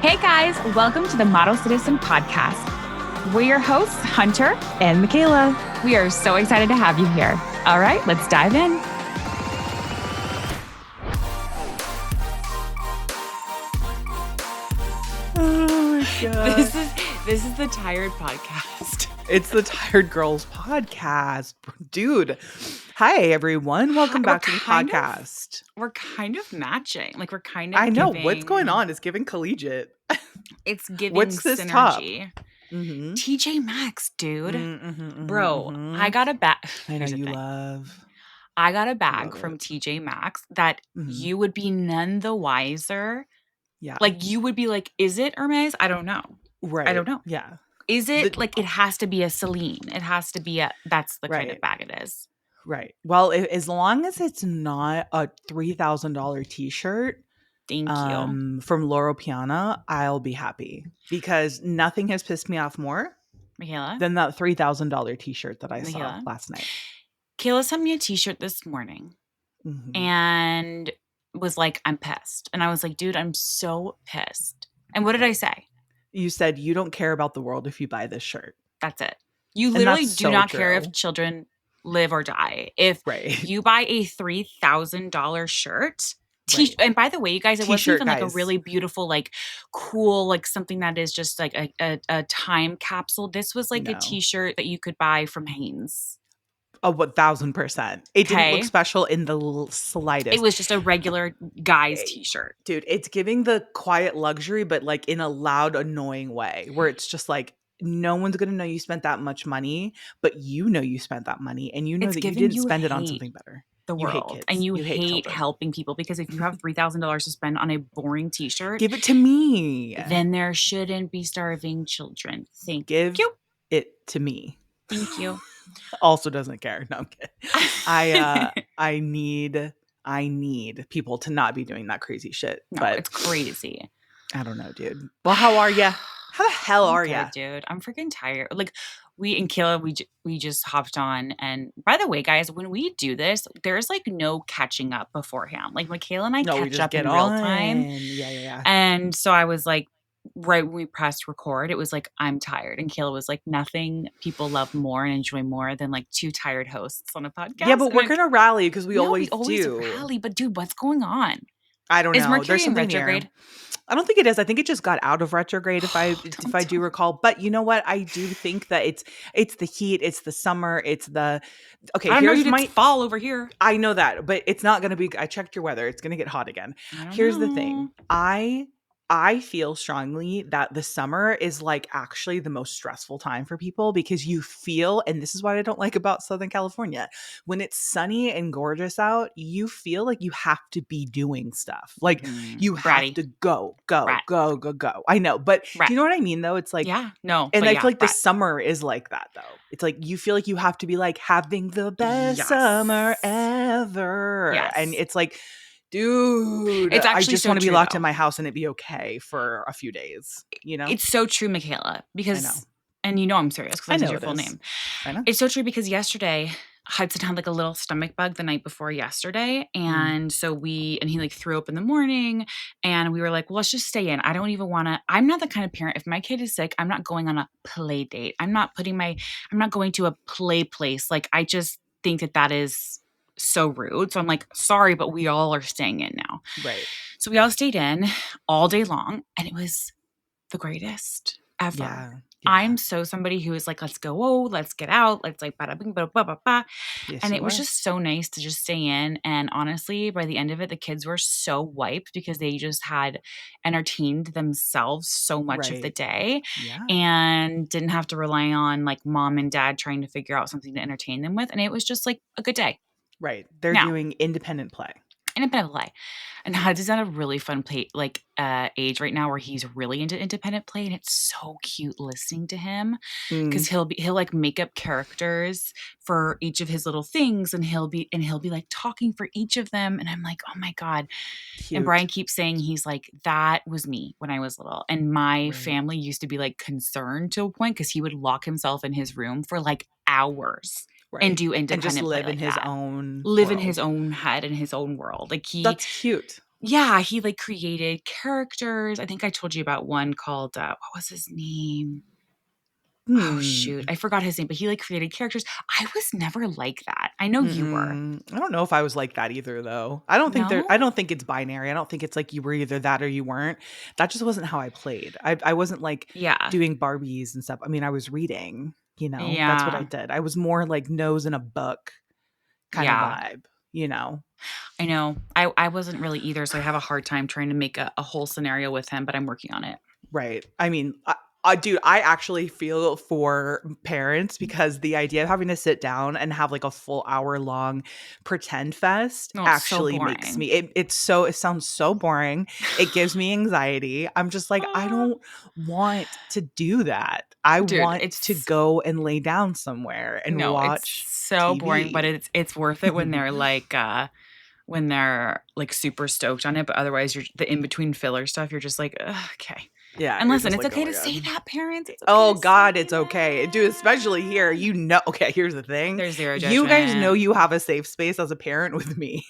Hey guys, welcome to the Model Citizen Podcast. We're your hosts, Hunter and Michaela. We are so excited to have you here. All right, let's dive in. Oh my God. This is the Tired Podcast. It's the Tired Girls Podcast. Dude. Hi, everyone. Welcome back to the podcast. We're kind of matching. Like, we're kind of I know. giving, what's going on? It's giving collegiate. It's giving What's this synergy. Mm-hmm. TJ Maxx, dude. Bro, mm-hmm. I got a bag. I know you love. I got a bag from TJ Maxx that you would be none the wiser. Yeah. Like, you would be like, is it Hermes? I don't know. Right. I don't know. Yeah. Is it like, it has to be a Celine. It has to be that's the kind of bag it is. Right. Well, as long as it's not a $3,000 t-shirt. Thank you. From Loro Piana, I'll be happy because nothing has pissed me off more, Michaela, than that $3,000 t-shirt that I saw last night. Kayla sent me a t-shirt this morning and was like, I'm pissed. And I was like, dude, I'm so pissed. And what did I say? You said you don't care about the world if you buy this shirt. That's it. You literally do not care if children live or die. If you buy a $3,000 shirt, and by the way, you guys, it wasn't even like a really beautiful, like cool, like something that is just like a time capsule. This was like a t-shirt that you could buy from Hanes. Oh, 1,000%. It didn't look special in the slightest. It was just a regular guy's t-shirt. Dude, it's giving the quiet luxury, but like in a loud, annoying way where it's just like, no one's going to know you spent that much money, but you know you spent that money and you know that you didn't spend it on something better. The world. Hate kids. And you hate helping people because if you have $3,000 to spend on a boring t-shirt, give it to me. Then there shouldn't be starving children. Give it to me. Thank you. Also doesn't care. No, I'm kidding. I need people to not be doing that crazy shit. No, but it's crazy. I don't know, dude. Well, how are you? How the hell are you, dude? I'm freaking tired. Like we and Kayla, we just hopped on. And by the way, guys, when we do this, there's like no catching up beforehand. Like Michaela and I catch up in real time. Yeah. And so I was like, right when we pressed record, it was like, I'm tired. And Kayla was like, nothing people love more and enjoy more than like two tired hosts on a podcast. Yeah, but we're going to rally because we always do. Rally. But dude, what's going on? I don't know. Is Mercury in retrograde? I don't think it is. I think it just got out of retrograde if I do recall. But you know what? I do think that it's the heat, it's the summer, it's the here's my fall over here. I know that, but it's not going to be. I checked your weather. It's going to get hot again. Here's the thing. I feel strongly that the summer is like actually the most stressful time for people because you feel, and this is what I don't like about Southern California, when it's sunny and gorgeous out, you feel like you have to be doing stuff. Like you have to go. I know, but do you know what I mean though? It's like, and I feel like the summer is like that though. It's like you feel like you have to be like having the best summer ever. Yes. And it's like, dude, it's actually I just want to be locked in my house and it be okay for a few days, you know? It's so true, Michaela, because, and you know I'm serious because I said your full name. I know. It's so true because yesterday, Hudson had like a little stomach bug the night before yesterday. And so he like threw up in the morning and we were like, well, let's just stay in. I don't even want to, I'm not the kind of parent, if my kid is sick, I'm not going on a play date. I'm not going to a play place. Like, I just think that is so rude. So I'm like, sorry, but we all are staying in now. Right. So we all stayed in all day long and it was the greatest ever. Yeah. I'm so somebody who is like, let's go, let's get out. Let's like, bada bing, bada ba ba ba. Yes, and it was just so nice to just stay in. And honestly, by the end of it, the kids were so wiped because they just had entertained themselves so much of the day and didn't have to rely on like mom and dad trying to figure out something to entertain them with. And it was just like a good day. Right. They're doing independent play. And Hudson's at a really fun age right now where he's really into independent play, and it's so cute listening to him because he'll like make up characters for each of his little things, and he'll be like talking for each of them, and I'm like, oh my God. Cute. And Brian keeps saying he's like, that was me when I was little, and my family used to be like concerned to a point because he would lock himself in his room for like hours. Right. And do independent and just live in his own in his own head in his own world. Like that's cute. Yeah, he, like, created characters. I think I told you about one called, what was his name? Oh, shoot, Hmm. I forgot his name, but he, like, created characters. I was never like that. I know you were. I don't know if I was like that either, though. No? I don't think it's binary. I don't think it's like you were either that or you weren't. That just wasn't how I played. I wasn't like Yeah. doing Barbies and stuff. I mean, I was reading, you know, that's what I Yeah. did. I was more like nose in a book kind of Yeah. vibe, you know? I know. I wasn't really either, so I have a hard time trying to make a whole scenario with him, but I'm working on it. Right. I mean, dude, I actually feel for parents because the idea of having to sit down and have like a full hour long pretend fest No, it's so actually makes boring. me, it sounds so boring. It gives me anxiety. I'm just like, I Ah, don't want to do that. I dude, want to it's go and lay down somewhere and no, it's watch so boring, but TV. it's worth it when they're, like, super stoked on it, but otherwise, you're the in between filler stuff, you're just like, "Ugh, okay." Yeah, And you're listen, just it's like, oh okay my to say God. that, parents, it's okay Oh to say God, it's okay. Dude, especially here, that. you know, okay, here's the thing. There's zero You guys know judgment. you have a safe space as a parent with me.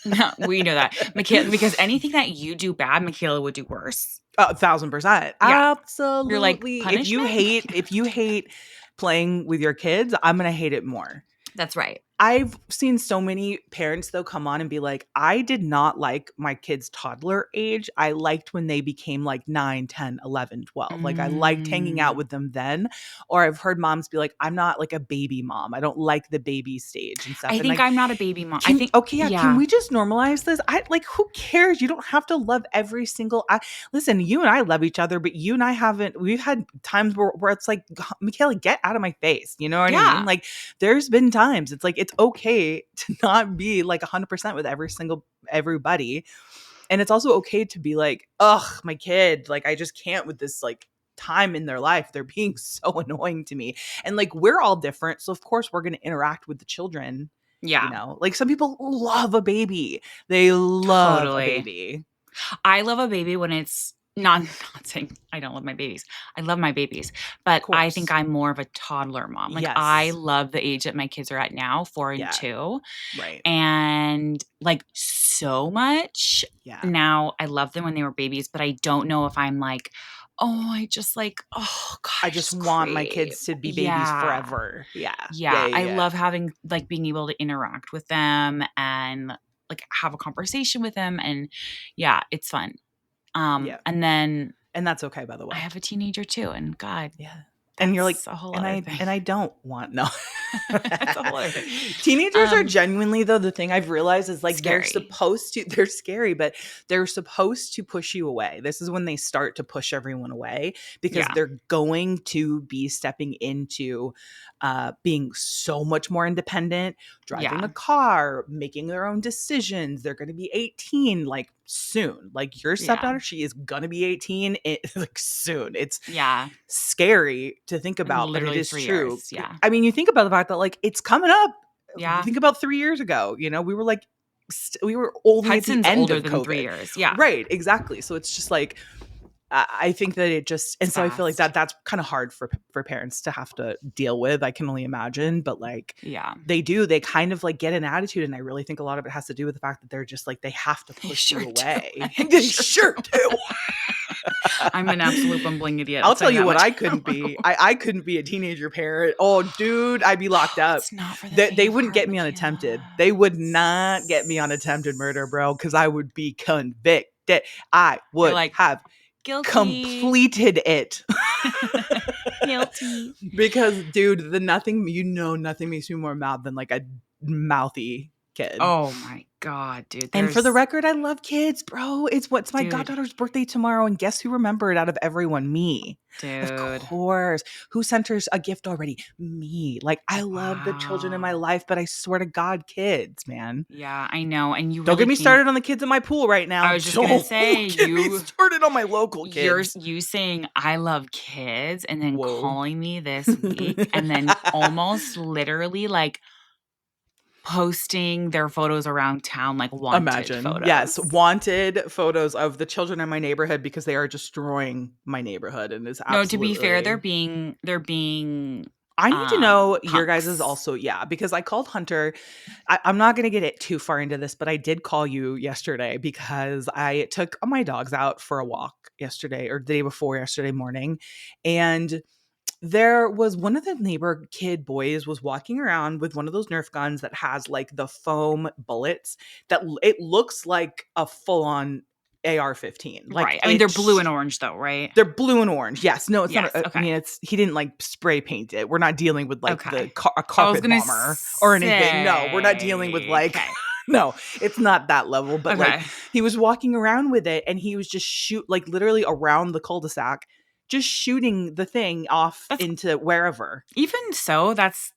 No, we know that. Michaela, because anything that you do bad, Michaela would do worse. 1,000%. Yeah. You're like, Absolutely. "Punishment?" If you hate playing with your kids, I'm gonna hate it more. That's right. I've seen so many parents though come on and be like, I did not like my kids' toddler age. I liked when they became like 9, 10, 11, 12. Like I liked hanging out Mm. with them then. Or I've heard moms be like, I'm not like a baby mom. I don't like the baby stage and stuff. I And think like, I'm not a baby mom. I can think okay, yeah, can yeah. we just normalize this? I like who cares? You don't have to love every single listen, you and I love each other, but you and I haven't we've had times where it's like, Michaela, get out of my face. You know what I mean? Yeah. Like there's been times it's like it's okay to not be like 100% with everybody. And it's also okay to be like, ugh, my kid, like I just can't with this like time in their life. They're being so annoying to me. And like we're all different. So of course we're gonna interact with the children, you Yeah. know. Like some people love a baby. They love a Totally. baby. I love a baby when it's not not saying I don't love my babies. I love my babies, Of but I think course. I'm more of a toddler mom. Like, I Yes. love the age that my kids are at now, 4 and Yeah. 2, Right. and, like, so much. Yeah. Now, I love them when they were babies, but I don't know if I'm like, "Oh, I just like oh god, I I just just want my crave." kids to be babies Yeah. forever. Yeah. Yeah. Yeah, Yeah. I Yeah. love having like, being able to interact with them and, like, have a conversation with them, and yeah, it's fun. Yeah. And then And that's okay, by the I way. have a teenager too, and god, Yeah. And you're like, that's a whole other thing. and I don't want no. That's a whole other thing. Teenagers are Um, genuinely though the thing I've realized is like Scary. they're scary, but they're supposed to push you away. This is when they start to push everyone away because Yeah, they're going to be stepping into being so much more independent, driving yeah, a car, making their own decisions. They're going to be 18 like soon. Like your yeah, stepdaughter, she is going to be 18 like soon. It's yeah. scary to think In about, but it literally is 3 true. years, yeah. I mean, you think about the fact that like it's coming up. Yeah. Think about 3 years ago, you know, we were like we were only at the Hudson's end older of than 3 COVID. years, yeah. Right, exactly. So it's just like I think that it just It's and so I feel like fast. that's kind of hard for parents to have to deal with. I can only imagine, but like Yeah. they kind of like get an attitude and I really think a lot of it has to do with the fact that they're just like they have to They push you sure do. away. They They sure sure do. do. I'm an absolute bumbling idiot, I'll I'll tell tell you you that what much. I couldn't be. I couldn't be a teenager parent. Oh, dude, I'd be locked up. It's not for the They faint of wouldn't heart, get me on Michaela. attempted. They would not get me on attempted murder, bro, because I would be convicted. I You're would like, have "Guilty. completed it. Guilty." Because, dude, nothing makes me more mad than like a mouthy kid. Oh my god, dude, And for the there's record, I love kids, bro. It's what's my dude, goddaughter's birthday tomorrow, and guess who remembered out of everyone? Me. Of dude. course. Who sent her a gift already? Me. Like I love the children in my Wow. life, but I swear to God, kids, man. Yeah, I know, and you Don't really get me came started on the kids in my pool right I now. was just gonna Don't say, get me started on my local kids. you saying, "I love kids," and then Whoa. calling me this week, and then almost literally, like, posting their photos around town, like, wanted Imagine. Yes, photos. wanted photos of the children in my neighborhood because they are destroying my neighborhood and is No, to be fair, absolutely they're being I need to know your guys' is punks. also, yeah, because I called Hunter. I'm not going to get it too far into this, but I did call you yesterday because I took my dogs out for a walk yesterday or the day before yesterday morning. And there was one of the neighbor kid boys was walking around with one of those Nerf guns that has like the foam bullets that it looks like a full on AR-15. Like Right. I mean, they're blue and orange though, right? they're blue and orange. Yes. No, it's not. Yes. I mean, Okay. it's he didn't like spray paint it. We're not dealing with like Okay. a I was carpet gonna bomber or anything. No, we're not dealing with say, like okay. no, it's not that level. But like Okay. he was walking around with it and he was just like literally around the cul-de-sac, just shooting the thing off That's into wherever. even so, that's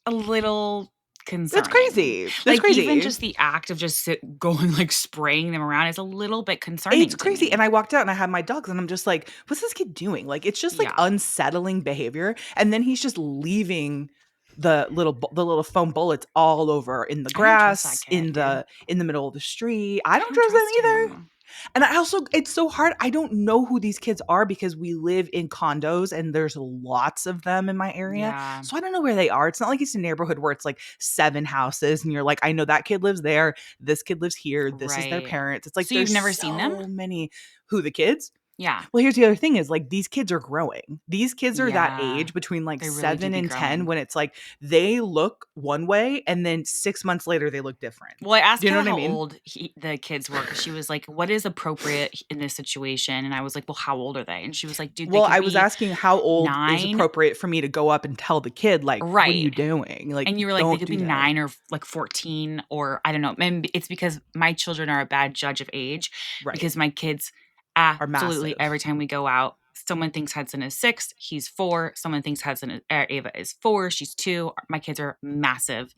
a little That's concerning. crazy. That's Like, even crazy. just the act of just going, like, spraying them around is a little bit It's concerning to crazy. And me. I walked out and I had my dogs and I'm just like, what's this kid doing? Like, it's just like Yeah. unsettling behavior. And then he's just leaving the little foam bullets all over in the I don't trust that grass, kid, dude. in the middle of the street. I I don't don't trust them trust either. him. And I also, it's so hard. I don't know who these kids are because we live in condos and there's lots of them in my area. Yeah. So I don't know where they are. It's not like it's a neighborhood where it's like 7 houses and you're like, I know that kid lives there. This kid lives here. This is their Right. parents. It's like So you've there's never seen them? so many. Who, the kids? Yeah. Well, here's the other thing is like these kids are growing. These kids are that Yeah. age between like They really do 7 be and 10 growing. when it's like they look one way and then 6 months later they look different. Well, I Do asked you know Kayla what I how mean? old the kids were because she was like, "What is appropriate in this situation?" And I was like, "Well, how old are they?" And she was like, "Dude, they Well, could I was be asking how old is 9." appropriate for me to go up and tell the kid, like, "What are Right. you doing? Like, And you were like, "They don't could do be that." 9 or, like, 14," or I don't know. And it's because my children are a bad judge of age Right. because my kids Are absolutely every massive. time we go out, someone thinks Hudson is 6, he's 4. Someone thinks Ava is 4, she's 2. My kids are massive.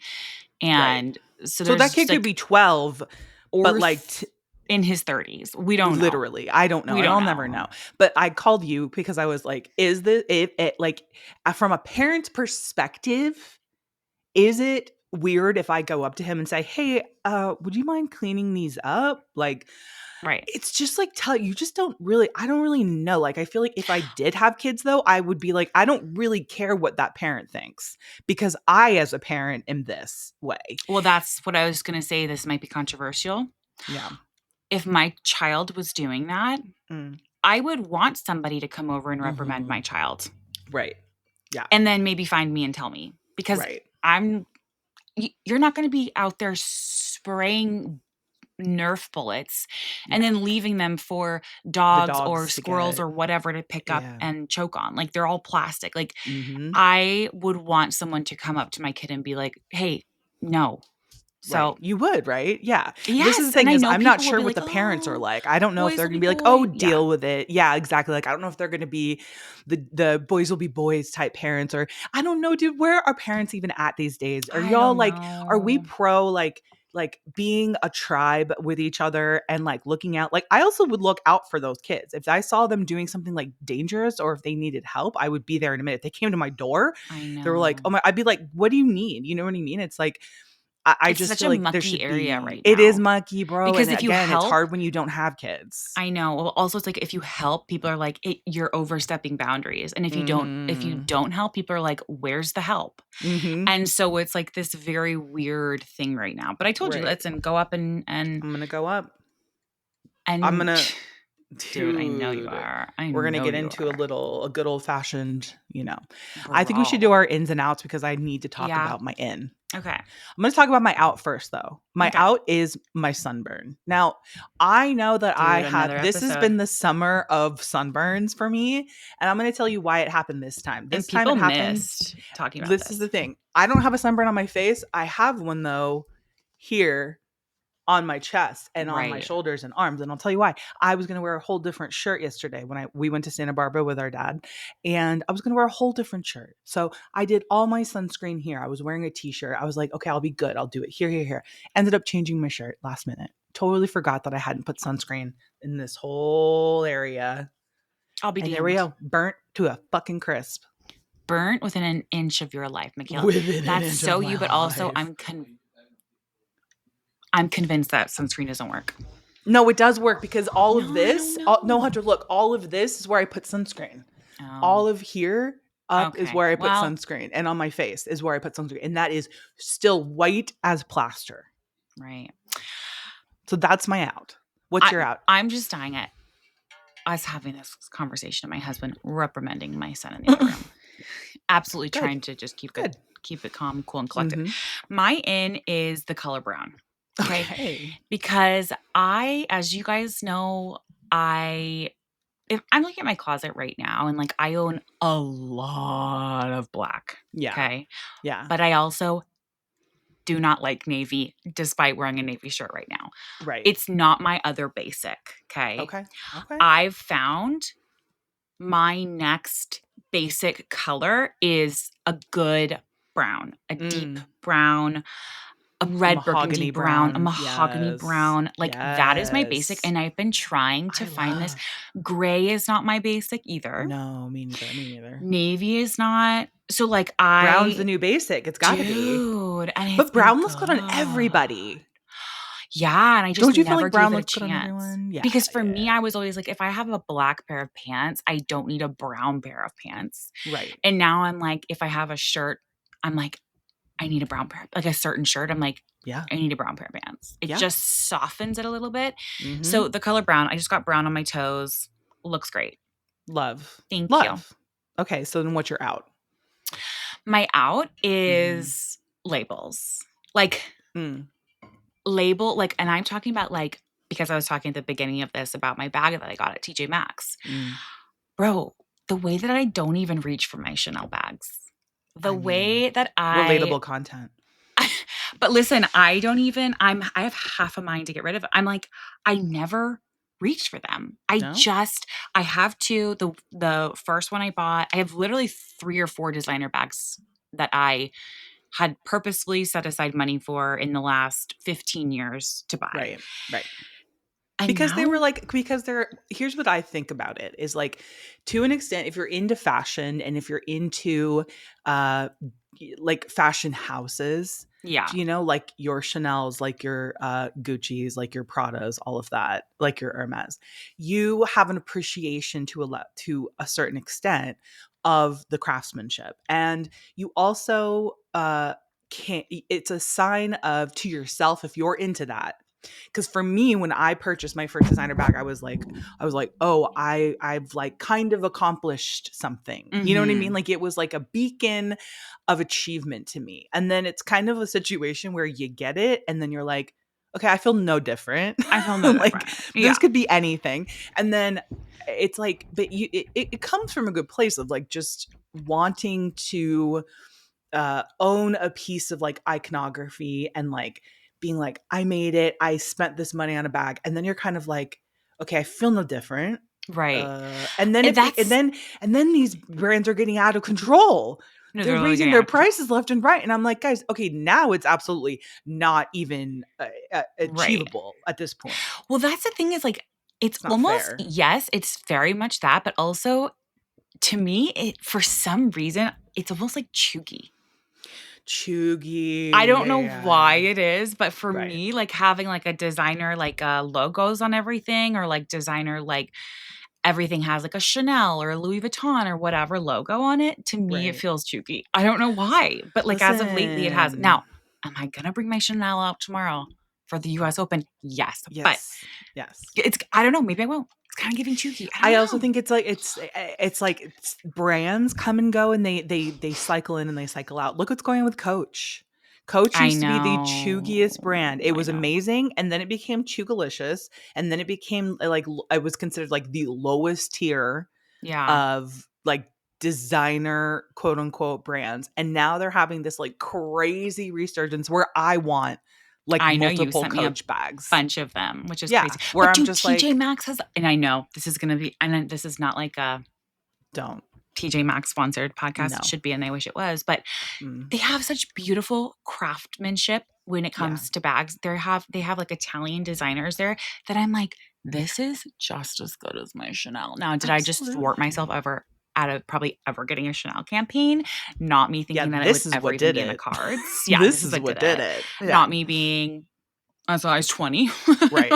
Right. And so So that there's kid just could like be 12, or but like in his 30s. We don't know. literally, I don't know, We and don't I'll never know. know. But I called you because I was like, is this it like from a parent's perspective, is it weird if I go up to him and say, "Hey, would you mind cleaning these up?" Like Right. it's just like you just don't really I don't really know. Like I feel like if I did have kids though, I would be like I don't really care what that parent thinks because I as a parent am this way. Well, that's what I was gonna say. This might be controversial. Yeah. If my child was doing that, Mm. I would want somebody to come over and reprimand my Mhm. child Right. Yeah. and then maybe find me and tell me because Right. I'm you're not gonna be out there spraying Nerf bullets and Yeah. then leaving them for The dogs or dogs to squirrels get or whatever to pick up yeah. and choke on. Like, they're all plastic. Like, Mhm. I would want someone to come up to my kid and be like, "Hey, no." Right. So You would, right? Yeah. This is the yes, and thing I is know I'm not people will sure be what like, the parents are "Oh, like. I don't know if boys they're will going to be be like, "Oh, boy." Yeah, deal with it." Yeah, exactly. Like I don't know if they're going to be the boys will be boys type parents or I don't know, dude, where are parents even at these days? Are I y'all don't like are we know. pro like being a tribe with each other and like looking out like I also would look out for those kids. If I saw them doing something like dangerous or if they needed help, I would be there in a minute. If they came to my door, I they were like, know. "Oh my," I'd be like, "What do you need?" You know what I mean? It's like I It's just such feel a like there mucky should area be right it is now mucky, bro, and because if you again, it's help hard when you don't have kids. I know. Well, also, it's like if you help, people are like, "You're overstepping boundaries," and if you Mhm. don't help, people are like, "Where's the help?" Mhm. And so it's like this very weird thing right now. But I told you, Right. listen, go up I'm gonna go up. I'm and gonna dude, I know you dude, are. I we're gonna know get you into are, a good old fashioned, I think we should do bro. our ins and outs because I need to talk Yeah. about my in. Okay. I'm going to talk about my out first, though. My Okay. out is my sunburn. Now, I know that Dude, another this has episode. been the summer of sunburns for me. And I'm going to tell you why it happened this time. And This time people it happened. missed talking about This is the this. thing. I don't have a sunburn on my face. I have one, though, here on my chest and on my Right. shoulders and arms. And I'll tell you why. I was going to wear a whole different shirt yesterday when we went to Santa Barbara with our dad, and I was going to wear a whole different shirt. So I did all my sunscreen here. I was wearing a t-shirt. I was like, okay, I'll be good. I'll do it here, here, here. Ended up changing my shirt last minute. Totally forgot that I hadn't put sunscreen in this whole area. I'll be And there we damned. go. Burnt to a fucking crisp. Burnt within an inch of your life, Michaela. Within an That's inch so of you, my but also life. I'm convinced that sunscreen doesn't work. No, it does work because all of No, I don't this, no, know. Hunter, look, all of this is where I put sunscreen. Oh, All of here Up is Okay. where I put Well, sunscreen, and on my face is where I put sunscreen, and that is still white as plaster. right. So that's my out. What's I your out? I'm just dying at us having this conversation, my husband reprimanding my son in the other room. Absolutely Good. trying to just Good. keep it calm, cool, and collected. Mm-hmm. My in is the color brown. Okay. Okay. Because as you guys know, I if I'm looking at my closet right now and like I own a lot of black. Yeah. Okay. Yeah. But I also do not like navy despite wearing a navy shirt right now. Right. It's not my other basic. Okay. Okay. Okay. I've found my next basic color is a good brown, a deep Mm. brown, a A red burgundy mahogany brown, a brown. mahogany Yes. brown. Like that is my basic. Yes. And I've been trying to I find this. love. Gray is not my basic either. No, me neither. Me neither. Navy is not. So like Brown's the new basic. It's got to be. dude, and it's But been brown looks good on good. everybody. Yeah, and I just Don't you feel never like gave brown it a looks good on chance. everyone? Yeah. Because for Yeah. me, I was always like, if I have a black pair of pants, I don't need a brown pair of pants. Right. And now I'm like, if I have a shirt, I'm like, I need a brown pair, like a certain shirt. I'm like, Yeah. I need a brown pair of pants. It Yeah. just softens it a little bit. Mm-hmm. So the color brown, I just got brown on my toes. Looks great. Love. Thank you. Love. Okay, so then what's your out? My out Mm. is labels. Like Mm. and I'm talking about like, because I was talking at the beginning of this about my bag that I got at TJ Maxx. Mm. Bro, the way that I don't even reach for my Chanel bags. The I mean, way that relatable content. but listen, I have half a mind to get rid of it. I'm like, I never reached for them. No? I have two. The first one I bought, I have literally 3 or 4 designer bags that I had purposefully set aside money for in the last 15 years to buy. Right. Right. And Because they were now, like, because they're, here's what I think about it is like, to an extent, if you're into fashion and if you're into like fashion houses, yeah, you know, like your Chanel's, like your Gucci's, like your Pradas, all of that, like your Hermes, you have an appreciation to a certain extent of the craftsmanship. And you also can't, it's a sign of to yourself if you're into that. Because for me, when I purchased my first designer bag, I was like, oh, I've like kind of accomplished something. You know what I mean? mhm, Like it was like a beacon of achievement to me. And then it's kind of a situation where you get it and then you're like, okay, I feel no different. I feel no Like different. Yeah, this could be anything. And then it's like, but it comes from a good place of like just wanting to own a piece of like iconography and like being like, I made it, I spent this money on a bag. And then you're kind of like, okay, I feel no different. right. And then And that's and then these brands are getting out of control. no, They're they're really raising getting their out of control. prices left and right, and I'm like, guys, okay, now it's absolutely not even Right. achievable at this point. Well, that's the thing is like, it's It's not almost, fair. yes, it's very much that, but also to me, for some reason, it's almost like cheugy. I Cheugy, don't yeah, know yeah, why yeah. it is, but for Right, me, like having like a designer like logos on everything or like designer like everything has like a Chanel or a Louis Vuitton or whatever logo on it, to me it right. feels cheugy. I don't know why, but like as of lately it has. Listen, Now, am I gonna bring my Chanel out tomorrow for the US Open? Yes, but yes, yes. I don't know, maybe I won't. It's kind of giving cheugy. I I don't also know. think it's like brands come and go and they cycle in and they cycle out. Look what's going on with Coach. Coach I used to be the know. chuggiest brand. It I was know. amazing, and then it became Chugalicious, and then it became like I was considered like the lowest tier Yeah. of like designer quote unquote brands, and now they're having this like crazy resurgence where I want like I know you multiple sent me a Coach bags. bunch of them, which is Yeah, crazy. where But I'm dude, just TJ like, Maxx has, and I know this is gonna be, and then this is not like a don't TJ Maxx sponsored podcast. It no. should be, and I wish it was, but Mm, they have such beautiful craftsmanship when it yeah. comes to bags. They have like Italian designers there that I'm like, this is just as good as my Chanel. Now, did I just thwart myself Absolutely. ever out of probably ever getting a Chanel campaign? Not me Yeah, thinking that it would this is ever what even did be in the it. cards. Yeah, This this is is what what did did it. it. Yeah. Not me being a size 20. Right.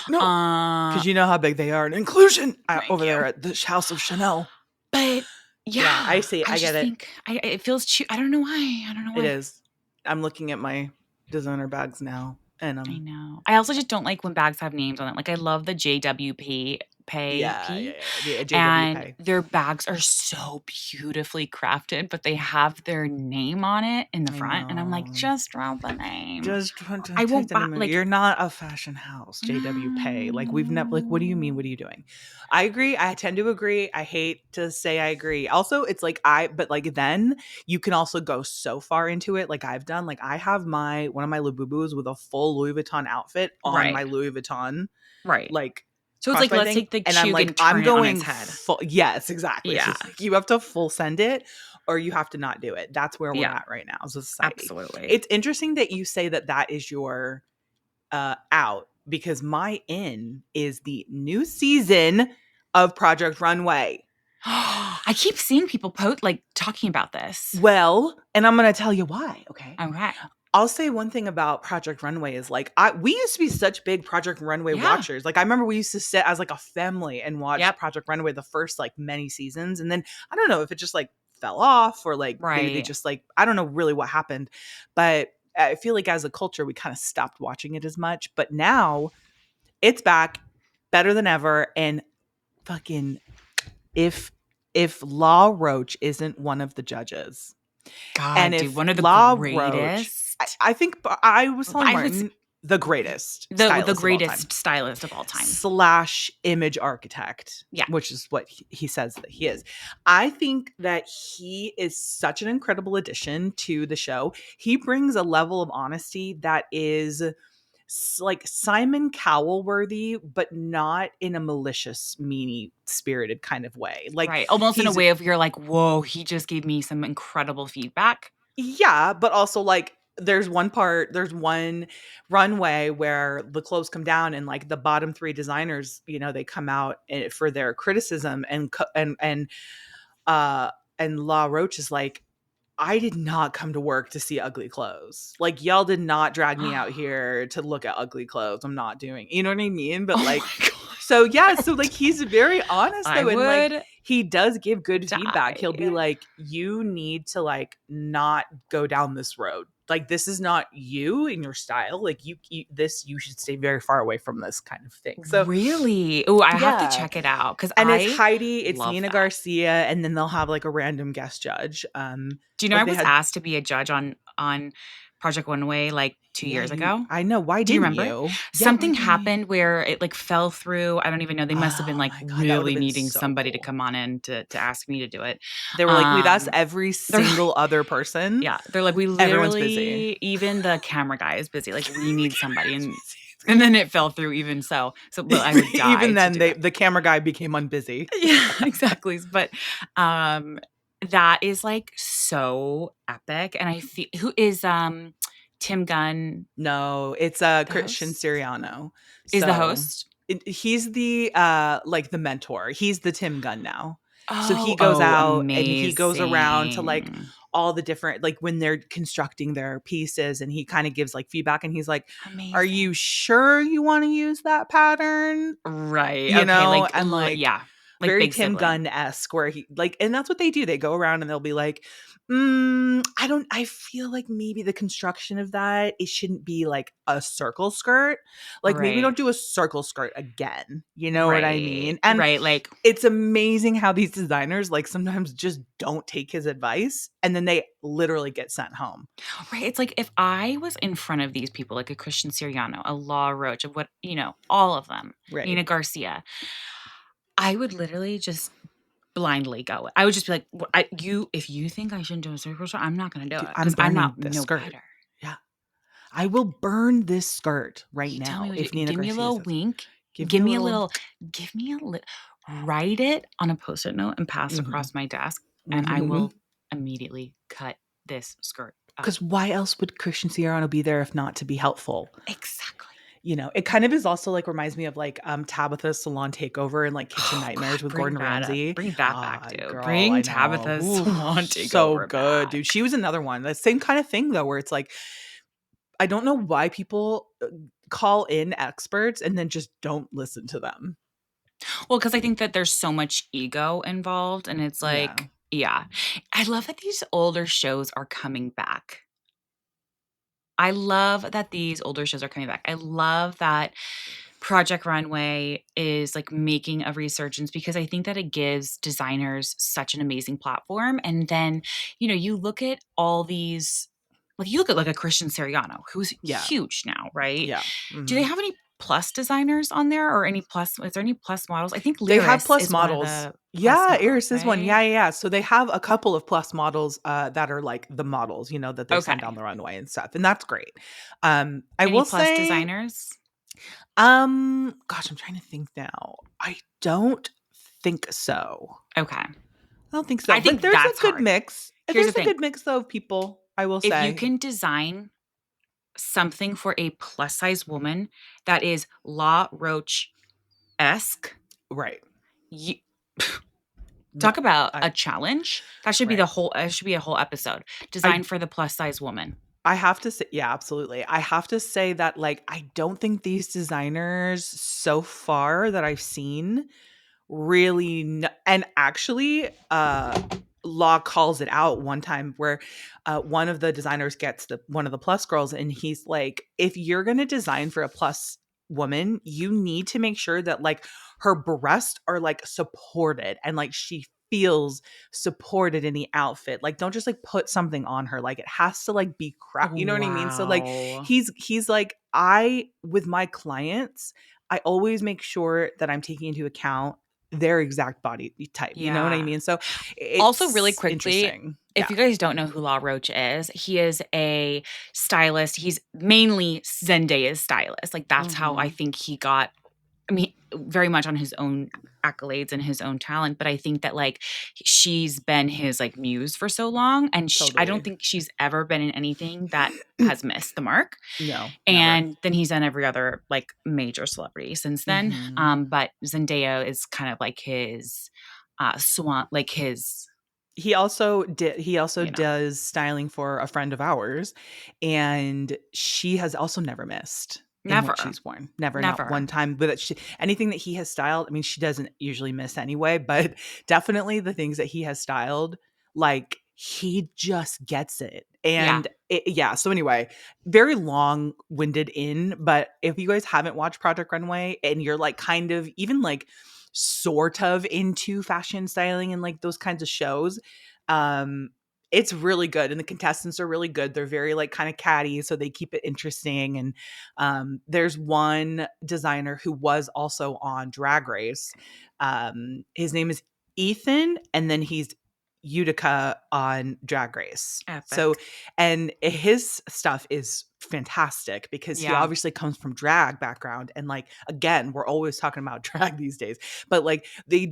No, because uh, you know how big they are in inclusion thank over you. there at the House of Chanel. But Yeah, I Yeah, see. I I get just it. think it feels I don't know why. I don't know It why. is. I'm looking at my designer bags now, and I know. I also just don't like when bags have names on it. Like I love the JWP Pay yeah, yeah, P, yeah, the JW and pay. their bags are so beautifully crafted, but they have their name on it in the I front, and I'm like, know. just draw the name. Just want to I take won't the buy name. like You're not a fashion house, JW Pay. Like we've never. Like, what do you mean? no. What are you doing? I agree. I tend to agree. I hate to say I agree. Also, it's like but like then you can also go so far into it. Like I've done. Like I have my one of my Labubus with a full Louis Vuitton outfit on my Right. Louis Vuitton Right. like So it's like crossbody let's thing, take the and I'm chug like and I'm turn it on its going head. full. Yes, exactly. Yeah. It's like you have to full send it, or you have to not do it. That's where we're Yeah. at right now as a society. Absolutely. It's interesting that you say that that is your out because my in is the new season of Project Runway. I keep seeing people like talking about this. Well, and I'm going to tell you why. Okay. Okay. I'll say one thing about Project Runway is like we used to be such big Project Runway Yeah. watchers. Like I remember we used to sit as like a family and watch Yep. Project Runway the first like many seasons, and then I don't know if it just like fell off or like maybe they Right. just like I don't know really what happened, but I feel like as a culture we kind of stopped watching it as much. But now it's back, better than ever, and fucking if Law Roach isn't one of the judges, and God, dude, if one of the Law Roach, greatest. I think I was telling I would Martin, the greatest the stylist of all time greatest stylist of all time. slash image architect, Yeah. which is what he says that he is. I think that he is such an incredible addition to the show. He brings a level of honesty that is like Simon Cowell worthy, but not in a malicious, meany spirited kind of way. Like Right. Almost in a he's way of you're like, whoa, he just gave me some incredible feedback. yeah, but also like there's one runway where the clothes come down and like the bottom three designers, they come out for their criticism uh and La Roche is like, I did not come to work to see ugly clothes. Like y'all did not drag me out here to look at ugly clothes. I'm not doing. You know what I mean? But Oh like my so yeah, so like god. he's very honest I though, and like would he does give good feedback. He'll be die. like, you need to like not go down this road. Like this is not you and your style. Like you should stay very far away from this kind of thing. So Really? Oh, I have to yeah. check it out because And it's I Heidi, it's love Nina that. Garcia, and then they'll have like a random guest judge. Do you know I Like they was had asked to be a judge on Project One Way like 2 yeah, years ago? I know. Why Do you didn't remember? you? Yeah, why Something didn't you? happened where it, like, fell through. I don't even know. They must have been, Oh like, my god, that would have really been needing so somebody to cool. come on in to ask me to do it. They were like, we've asked Um, every they're like single other person. yeah, they're like, "We Everyone's busy. literally even the camera guy is busy, like, we need somebody," and then it fell through even so. So but I would die Even to then, do it. the camera guy became unbusy. Yeah, exactly. But, um, that is, like, so epic, and I feel who is, Tim Gunn No, it's the Christian host? Siriano. Is the So host? he's the like the mentor. He's the Tim Gunn now. So he Oh, goes oh, out and he goes around to like amazing. all the different like when they're constructing their pieces, and he kind of gives like feedback, and he's like, "Are you Amazing. sure you want to use that pattern?" Right, okay, like, And like yeah, like very big Tim sibling. Gunn-esque where he like, and that's what they do. They go around and they'll be like, I feel like maybe the construction of that, it shouldn't be like a circle skirt. Like maybe Right, don't do a circle skirt again. You know what I right, mean? And right, like it's amazing how these designers like sometimes just don't take his advice and then they literally get sent home. right, it's like if I was in front of these people, like a Christian Siriano, a Law Roach, of what all of them, Right. Nina Garcia, I would literally just blindly go. I would just be like, if you think I shouldn't do a circle shot, I'm not gonna do Dude, it I'm because 'cause I'm burning not this no skirt. better." Yeah. I will burn this skirt right You tell me now what if Nina give me a Garcia little says, wink, give me give a me a little. little give me a little write it on a Post-it note and pass Mhm. across my desk, and I Mhm. will immediately cut this skirt up. Because why else would Christian Siriano be there if not to be helpful? Exactly. It kind of is also like reminds me of like Tabitha's Salon Takeover and like Kitchen Oh Nightmares god, with Gordon Ramsay. bring that back, Ah, dude. girl, I Bring know. Tabitha's Oof, salon so takeover good, dude. back. She was another one. The same kind of thing though, where it's like I don't know why people call in experts and then just don't listen to them. Well, because I think that there's so much ego involved, and it's Yeah. like, Yeah. I love that these older shows are coming back. I love that these older shows are coming back. I love that Project Runway is, like, making a resurgence because I think that it gives designers such an amazing platform, and then, you look at all these like, you look at, like, a Christian Siriano, who's Yeah. huge now, right? Yeah. Do they Mhm. have any plus designers on there or any plus is there any plus models? I think They have Lyris plus is one of models. the plus Yeah, models, Iris is one. right? Yeah, yeah, yeah. So they have a couple of plus models, that are, like, the models, that they send down Okay. the runway and stuff, and that's great. I Any will plus say, designers? gosh, I'm trying to think now. I don't think so. Okay. I don't think so, I but think there's a that's good hard. mix. Here's the There's a thing. good mix, though, of people, I will If you say. can design something for a plus size woman that is La Roche-esque, Right. you No, talk about I a challenge. That should be right. a whole episode I designed for the plus size woman. I have to say, yeah, absolutely. I have to say that, like, I don't think these designers so far that I've seen really and actually, Law calls it out one time where, one of the designers gets one of the plus girls, and he's like, "If you're gonna design for a plus woman, you need to make sure that, like, her breasts are, like, supported and, like, she feels supported in the outfit. Like, don't just, like, put something on her, like, it has to, like, be crap." You know what I mean? So, like, Wow. he's like, "I with my clients, I always make sure that I'm taking into account their exact body type." You know what I Yeah. mean? So Also, really it's quickly, interesting. if Yeah. you guys don't know who La Roche is, he is a stylist. He's mainly Zendaya's stylist. Like, that's how I Mhm. think he got I mean, very much on his own accolades and his own talent, but I think that, like, she's been his, like, muse for so long, and I don't Totally. think she's ever been in anything that has missed the mark, No, never. and then he's done every other, like, major celebrity since then, Mhm. but Zendaya is kind of like his, swan like, his He also you know does styling for a friend of ours, and she has also never missed in what Never. she's worn. Never, not Never. one time. But anything that he has styled, I mean, she doesn't usually miss anyway, but definitely the things that he has styled, like, he just gets it. Yeah. And yeah, so anyway, very long-winded but if you guys haven't watched Project Runway and you're, like, kind of even, like, sort of into fashion styling and, like, those kinds of shows, um, it's really good, and the contestants are really good. They're very, like, kinda catty, so they keep it interesting, and, there's one designer who was also on Drag Race. His name is Ethan, and then he's Utica on Drag Race. So Epic. and his stuff is fantastic because he Yeah. obviously comes from drag background, and, like, again, we're always talking about drag these days, but, like, they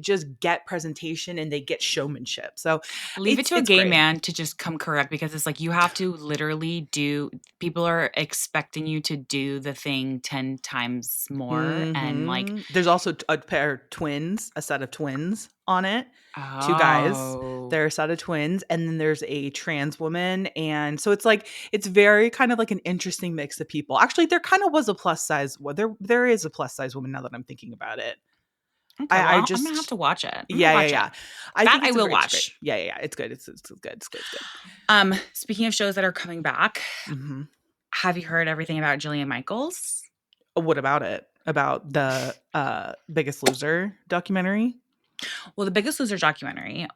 just get presentation and they get showmanship. So Leave it it's to a it's gay great. man to just come correct because it's like you have to literally do people are expecting you to do the thing 10 times more and, like There's also a pair of twins, a set of twins on it. 2 guys. oh, They're a set of twins, and then there's a trans woman, and so it's like it's very kind of like an interesting mix of people. Actually, there kinda was a plus size there is a plus size woman now that I'm thinking about it. okay, I well, I'm gonna have just to watch it. I'm gonna yeah, yeah, watch it. yeah. I That think I will it's great. watch. Yeah, yeah, yeah. It's good. It's good. It's good. It's good. Speaking of shows that are coming back, Mhm. have you heard everything about Jillian Michaels? What about it? About the, Biggest Loser documentary? Well, The Biggest Loser documentary, Yeah.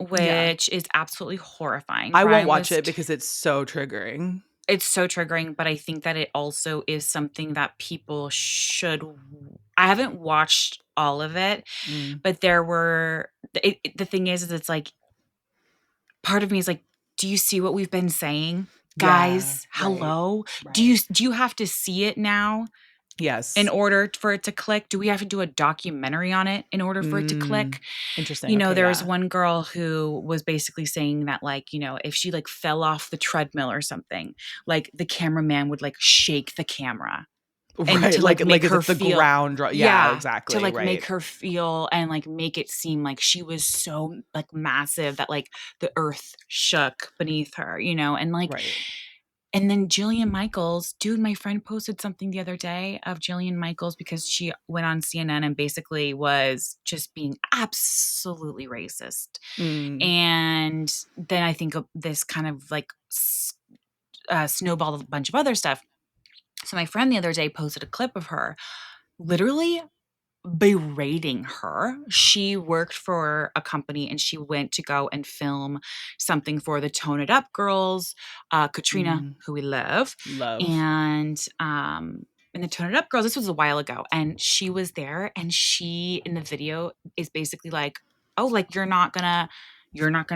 which is absolutely horrifying. I won't Brian watch was it because it's so triggering. It's so triggering, but I think that it also is something that people should I haven't watched all of it, Mm. but there were the thing is it's like part of me is like, "Do you see what we've been saying? Yeah, Guys, right, hello? right. Do you have to see it now in Yes. order for it to click? Do we have to do a documentary on it in order for it to Mm. click?" Interesting, okay, There was yeah. one girl who was basically saying that, like, if she, like, fell off the treadmill or something, like, the cameraman would, like, shake the camera and Right, to, like, like make as her if the feel ground yeah, yeah, to, exactly, like, make right, her feel and, like, make it seem like she was so, like, massive that, like, the earth shook beneath her, and, like, right. And then Jillian Michaels, dude, my friend posted something the other day of Jillian Michaels because she went on CNN and basically was just being absolutely racist. Mm. And then I think this kind of like snowballed a bunch of other stuff. So my friend the other day posted a clip of her literally berating her. She worked for a company and she went to go and film something for the Tone It Up girls, Katrina, Mm. who we love, Love. and the Tone It Up girls. This was a while ago, and she was there, and she in the video is basically like, "Oh, like you're not gonna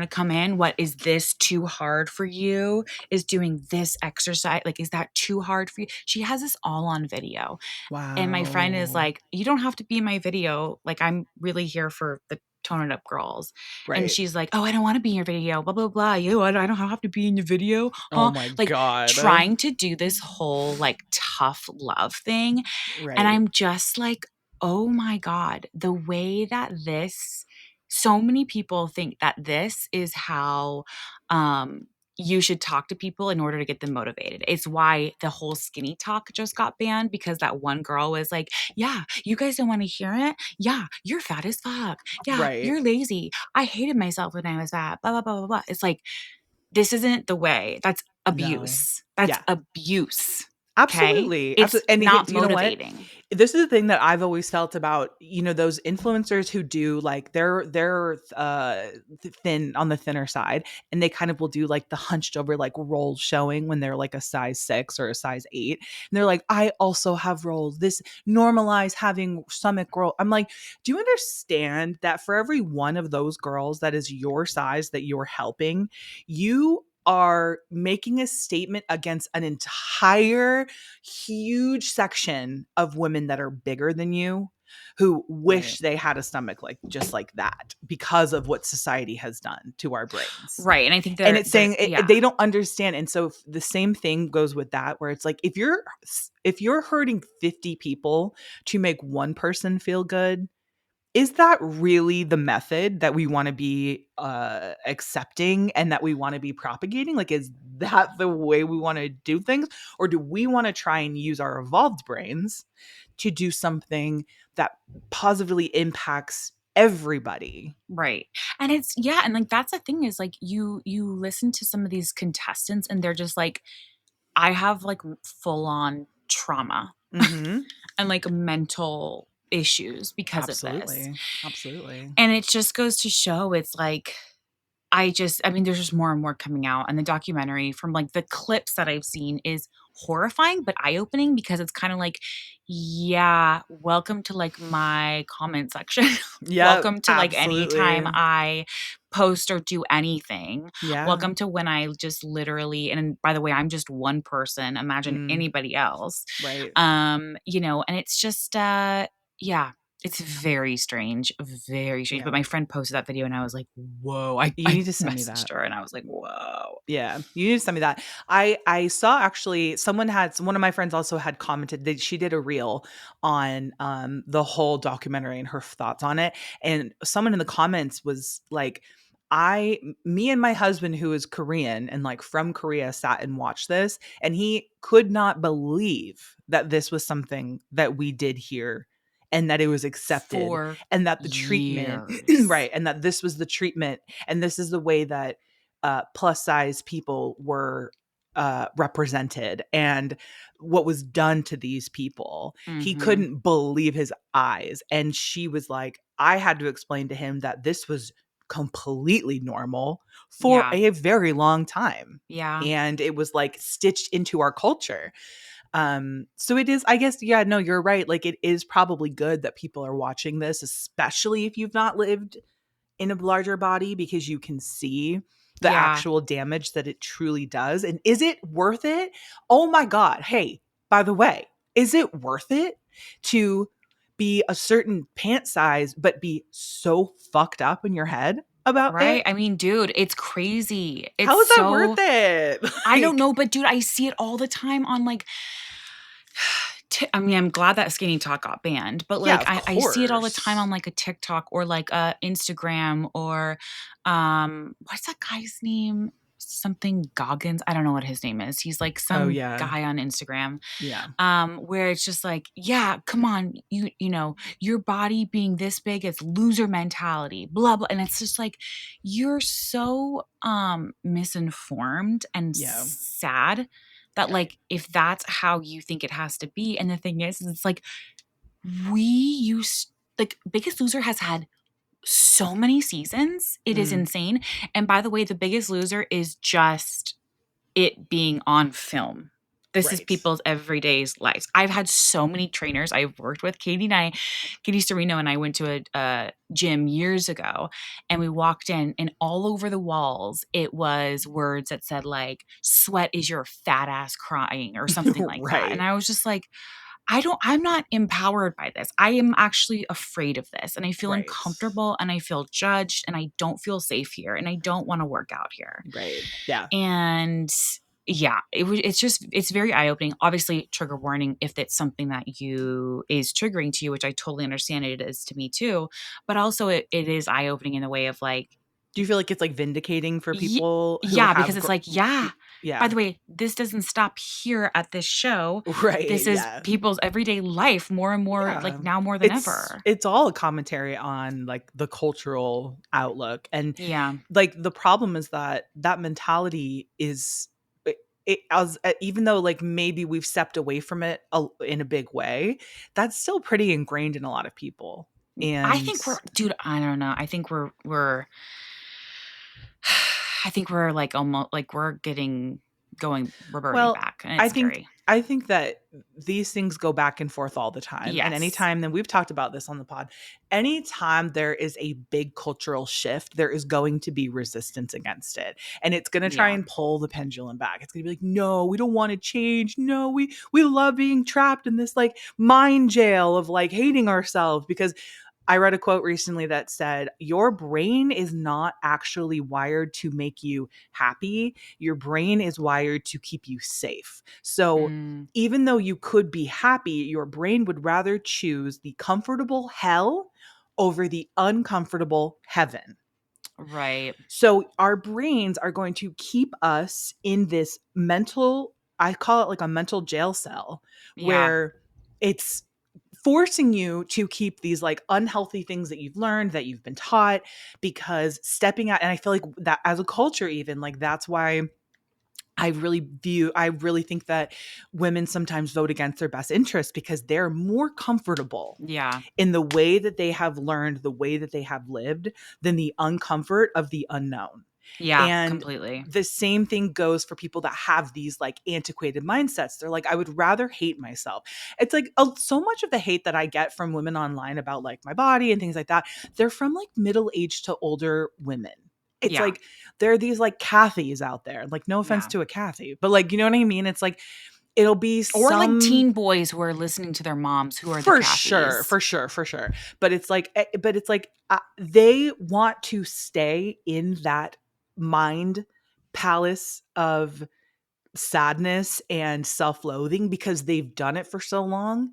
come in. What is this too hard for you? Is doing this exercise like is that too hard for you?" She has this all on video, and my friend is Wow. like, "You don't have to be in my video. Like, I'm really here for the Tone It Up girls." And Right. she's like, "Oh, I don't want to be in your video, blah, blah, blah. You, I don't have to be in your video, Oh huh?" my Like, god. trying to do this whole like tough love thing. And Right. I'm just like, oh my God, the way that so many people think that this is how, you should talk to people in order to get them motivated. It's why the whole skinny talk just got banned because that one girl was like, "Yeah, you guys don't want to hear it. Yeah, you're fat as fuck. Yeah, Right. you're lazy. I hated myself when I was fat." Blah, blah, blah, blah, blah. It's like, this isn't the way. That's No. abuse. That's Yeah. abuse. Okay? Absolutely. It's And not you know what? motivating. This is the thing that I've always felt about, those influencers who do like thin on the thinner side, and they kind of will do like the hunched over like roll showing when they're like a size 6 or a size 8. And they're like, "I also have rolls. This normalize having stomach roll." I'm like, "Do you understand that for every one of those girls that is your size that you're helping, you are making a statement against an entire huge section of women that are bigger than you who Right. wish they had a stomach like just like that because of what society has done to our brains." Right. And I think And they're it's they're saying yeah. they don't understand. And so the same thing goes with that, where it's like if you're hurting 50 people to make one person feel good, is that really the method that we want to be accepting and that we want to be propagating? Like, is that the way we want to do things? Or do we want to try and use our evolved brains to do something that positively impacts everybody? Right. And it's yeah, and like that's the thing is like you listen to some of these contestants and they're just like, I have like full on trauma Mm-hmm. and like mental issues because of this. Absolutely. Absolutely. And it just goes to show it's like I mean, there's just more and more coming out, and the documentary from, like, the clips that I've seen is horrifying, but eye-opening because it's kinda like, yeah, welcome to, like, my comment section. Yep. Welcome to, like, any time Absolutely. I post or do anything. Yeah. Welcome to when I just literally and by the way, I'm just one person, imagine Mm, anybody else. right. And it's just, yeah, it's very strange, but Yeah. my friend posted that video and I was like, "Whoa." I You I need to send me messaged that. her and I was like, "Whoa." Yeah, you need to send me that. I saw actually one of my friends also had commented that she did a reel on the whole documentary and her thoughts on it. And someone in the comments was like, me and my husband who is Korean and like from Korea sat and watched this, and he could not believe that this was something that we did here and that it was accepted For and that the treatment years. right, and that this was the treatment and this is the way that plus size people were represented and what was done to these people. He Mhm. couldn't believe his eyes. And she was like, I had to explain to him that this was completely normal for Yeah. a very long time. Yeah. And it was like stitched into our culture. So it is, I guess, yeah, no, you're right. Like, it is probably good that people are watching this, especially if you've not lived in a larger body, because you can see the Yeah. actual damage that it truly does. And is it worth it? Oh my God. Hey, by the way, is it worth it to be a certain pant size, but be so fucked up in your head about Right? it? I mean, dude, it's crazy. It's How is that worth so it? I don't Like, know, but dude, I see it all the time on like I mean, I'm glad that Skinny Talk got banned, but, yeah, like, of I see it all the time course. on, like, a TikTok or, like, a Instagram or, what's that guy's name? something Goggins. I don't know what his name is. He's like Oh, some yeah. guy on Instagram, Yeah. where it's just like, yeah, come on, you know, your body being this big, it's loser mentality, blah blah, and it's just like you're so misinformed and Yeah. sad that like if that's how you think it has to be, and the thing is it's like we used like Biggest Loser has had so many seasons. It is Mm, insane. And by the way, The Biggest Loser is just it being on film. This is right. people's everyday lives. I've had so many trainers I've worked with. Katie Serino and I went to a gym years ago, and we walked in, and all over the walls, it was words that said like, sweat is your fat ass crying or something like that. And Right. I was just like, I'm not empowered by this. I am actually afraid of this, and I feel Right. uncomfortable, and I feel judged, and I don't feel safe here, and I don't want to work out here. Right. Yeah. And yeah, it's very eye opening. Obviously, trigger warning if it's something that you is triggering to you, which I totally understand it is to me too. But also, it is eye opening in the way of like, Do you feel like it's, like, vindicating for Ye people who yeah, because have it's like, yeah, by yeah. the way, this doesn't stop here at this show. Right, This is yeah. people's everyday life more and more, Yeah. like, now more than ever. It's all a commentary on, like, the cultural outlook, and, Yeah, like, the problem is that that mentality is it as even though, like, maybe we've stepped away from it in a big way, that's still pretty ingrained in a lot of people, I and think we're dude, I don't know. I think we're, like, almost like, we're getting going reverting well, back, and I it's think scary. I think that these things go back and forth all the time, and Yes. anytime then we've talked about this on the pod. Anytime there is a big cultural shift, there is going to be resistance against it. And it's going to try Yeah. and pull the pendulum back. It's going to be like, "No, we don't want to change. No, we love being trapped in this like mind jail of like hating ourselves because I read a quote recently that said, your brain is not actually wired to make you happy. Your brain is wired to keep you safe. So, Mm, even though you could be happy, your brain would rather choose the comfortable hell over the uncomfortable heaven. right. So, our brains are going to keep us in this mental, I call it like a mental jail cell, Yeah. where it's forcing you to keep these like unhealthy things that you've learned, that you've been taught, because stepping out, and I feel like that as a culture, even like that's why I really think that women sometimes vote against their best interests because they're more comfortable Yeah. in the way that they have learned, the way that they have lived, than the uncomfort of the unknown. Yeah, And completely. the same thing goes for people that have these like antiquated mindsets. They're like, I would rather hate myself. It's like so much of the hate that I get from women online about like my body and things like that, they're from like middle aged to older women. It's Yeah. like there are these like Cathys out there. Like, no offense Yeah. to a Kathy, but like, you know what I mean? It's like it'll be Or, like, some teen boys who are listening to their moms who are the for sure, Cathys. for sure, for sure. But it's like they want to stay in that mind palace of sadness and self-loathing because they've done it for so long.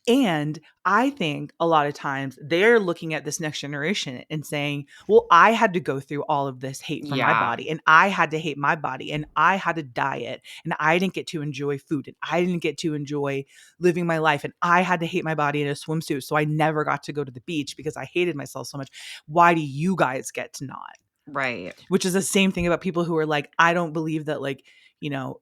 And I think a lot of times they're looking at this next generation and saying, well, I had to go through all of this hate for my Yeah. body, and I had to hate my body, and I had to diet, and I didn't get to enjoy food, and I didn't get to enjoy living my life, and I had to hate my body in a swimsuit. So I never got to go to the beach because I hated myself so much. Why do you guys get to not? Right. Which is the same thing about people who are like, I don't believe that like,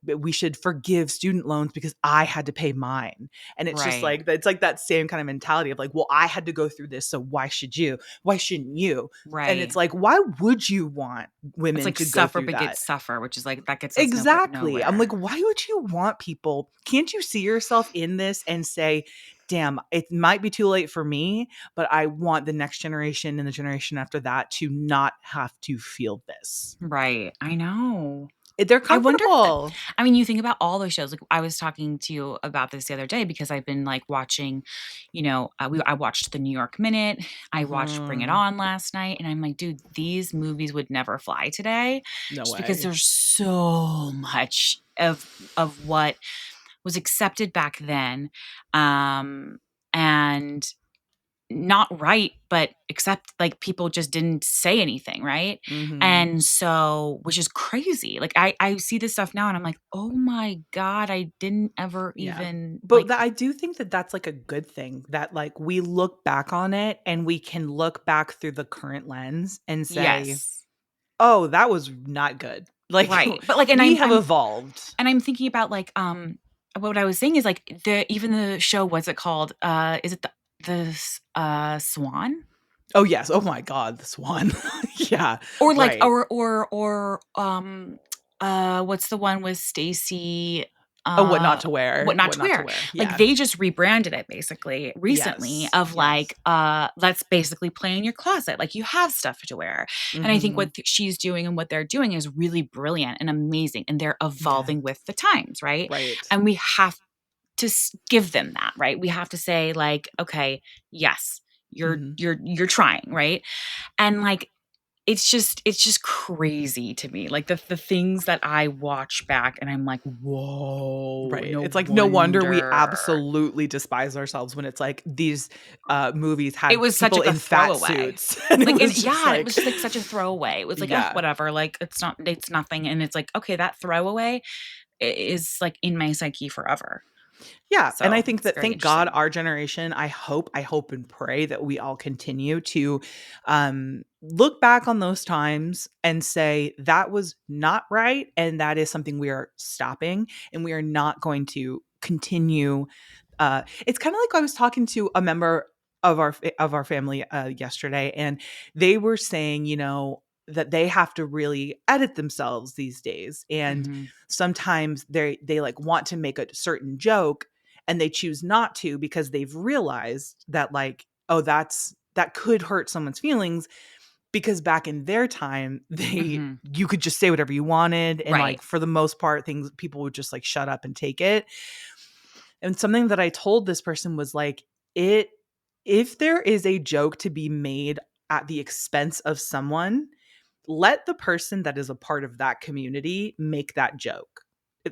we should forgive student loans because I had to pay mine. And it's just Right. like it's like that same kind of mentality of like, well, I had to go through this, so why should you? Why shouldn't you? And it's Right. like, why would you want It's women like to go suffer through that? begets suffer, which is like that gets us Exactly. I'm nowhere. like, why would you want people? Can't you see yourself in this and say, damn, it might be too late for me, but I want the next generation and the generation after that to not have to feel this. Right. I know. They're I wonder if that comfortable. I mean, you think about all those shows, like, I was talking to you about this the other day because I've been, like, watching, I watched The New York Minute, I watched Bring It Mhm. On last night, and I'm like, "Dude, these movies would never fly today," No just because way. there's so much of what was accepted back then, um, and not right, but except like people just didn't say anything, right? Mhm. And so, which is crazy. Like I see this stuff now and I'm like, "Oh my god, I didn't ever Yeah. even But like." I do think that that's like a good thing that like we look back on it and we can look back through the current lens and say, Yes. "Oh, that was not good." Like Right. But like, and we I'm have I'm evolved. and I'm thinking about like what I was saying is like the show, what's it called? Is it the Swan? Oh yes. Oh my god, the swan. Yeah. Or like Right. what's the one with Stacey, Oh, what not uh, to wear. What Not What to not to Wear? wear. Like, Yeah. they just rebranded it basically recently Yes. of Yes. like, let's basically play in your closet, like, you have stuff to wear, and I think Mhm. what she's doing and what they're doing is really brilliant and amazing, and they're Yeah. evolving with the times, right? Right. And we have to give them that, right? We have to say like, "Okay, yes, Mhm. you're trying," right? And, like, it's just crazy to me, like, the things that I watch back and I'm like, "Whoa, Right. no It's like no wonder we wonder." absolutely despise ourselves when it's like these movies It had was such, people like, a in fat throwaway. suits and it Like, and was just yeah, it was like just, like, such a throwaway. It was like, "Ugh, yeah. whatever," like, it's nothing, and it's like, okay, that throwaway is, like, in my psyche forever. Yeah, and I So, think it's that very thank God interesting. our generation, I hope and pray that we all continue to look back on those times and say that was not right and that is something we are stopping and we are not going to continue it's kind of like I was talking to a member of our family yesterday and they were saying, you know, that they have to really edit themselves these days and Mhm. sometimes they like want to make a certain joke and they choose not to because they've realized that like oh that could hurt someone's feelings because back in their time they Mhm. you could just say whatever you wanted and Right. like for the most part things people would just like shut up and take it and something that I told this person was like it if there is a joke to be made at the expense of someone let the person that is a part of that community make that joke.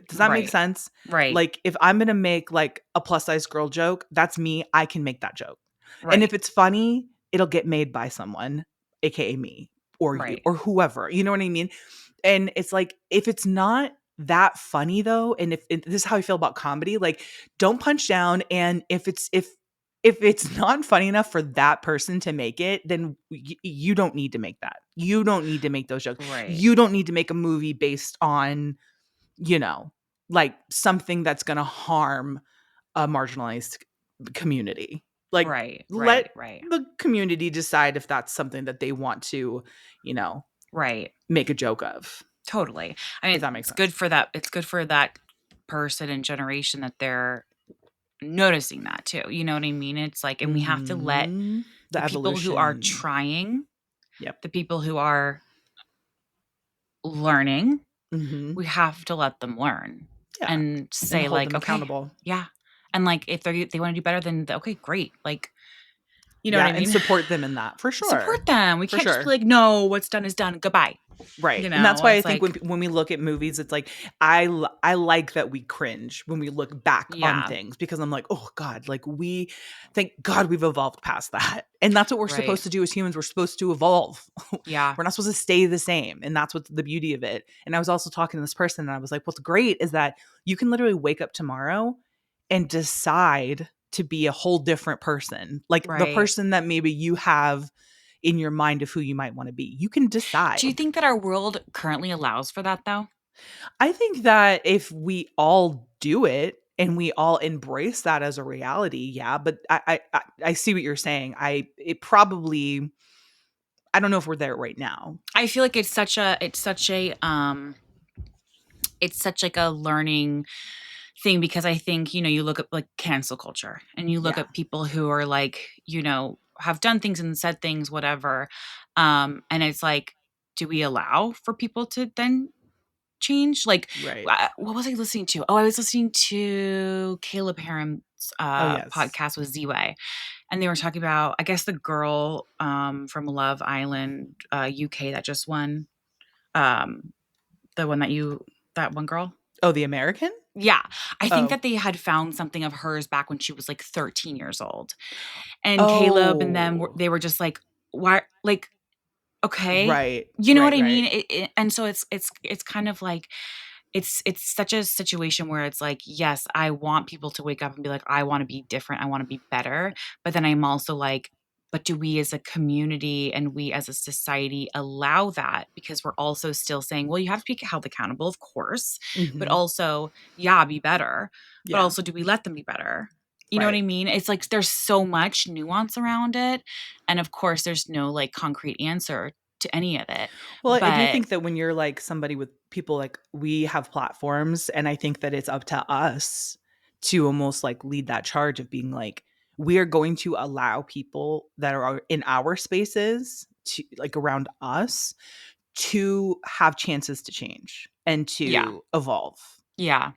Does that make Right. sense? Right. Like, if I'm gonna make, like, a plus size girl joke, that's me, I can make that joke. And if Right. it's funny, it'll get made by someone, AKA me or you Right. or whoever, you know what I mean? And it's like, if it's not that funny though, and if and this is how I feel about comedy, like, don't punch down, and if it's not funny enough for that person to make it, then you don't need to make that. You don't need to make those jokes. Right. You don't need to make a movie based on, you know, like something that's gonna harm a marginalized community. Like, Right. let Right. Right. the community decide if that's something that they want to, you know, Right. make a joke of, Totally. I if mean, that makes it's good sense. for that it's good for that person and generation that they're noticing that too, you know what I mean? It's like, and we have to let Mhm. The the people who are evolution. trying, Yep. the people who are learning, Mhm. we have to let them learn Yeah, and and say hold like, them "Okay, accountable. yeah." And like if they wanna do better, then okay, great. Like, you know what Yeah, I and mean? support them in that, for sure. Support them. We For can't just be sure. like, "No, what's done is done. Goodbye." Right, You and that's know? why I It's think like, when we look at movies, it's like I like that we cringe when we look back on yeah, things because I'm like, "Oh god," like, we thank God we've evolved past that, and that's what we're right. supposed to do as humans, we're supposed to evolve. Yeah, We're not supposed to stay the same, and that's what's the beauty of it, and I was also talking to this person, and I was like, "What's great is that you can literally wake up tomorrow and decide to be a whole different person, like, the right. person that maybe you have in your mind of who you might wanna be. You can Do you decide." think that our world currently allows for that though? I think that if we all do it and we all embrace that as a reality, yeah, but I see what you're saying. It probably I don't know if we're there right now. I feel like it's such like a learning thing because I think, you look at like cancel culture and you look Yeah, at people who are like, have done things and said things, whatever. And it's like, do we allow for people to then change? Like, right. what was I listening to? Oh, I was listening to Caleb Haram's Oh, yes. podcast with Z-Way. And they were talking about, I guess, the girl from Love Island, UK that just won. Um, the one that one girl. Oh, The American? Yeah. I think Oh. that they had found something of hers back when she was like 13 years old. And Caleb and them, Oh. they were just like, why? Like, okay. Right. You know what Right, I right. mean? And so it's kind of like, it's such a situation where it's like, yes, I want people to wake up and be like, I want to be different. I want to be better. But then I'm also like, but do we as a community and we as a society allow that? Because we're also still saying, well, you have to be held accountable, of course, but Mhm. also, yeah, be better. But Yeah. also, do we let them be better? You know what Right. I mean? It's like there's so much nuance around it. And of course, there's no like concrete answer to any of it. Well, I do But think that when you're like somebody with people like we have platforms, and I think that it's up to us to almost like lead that charge of being like, we are going to allow people that are in our spaces to like around us to have chances to change and yeah, to evolve. yeah,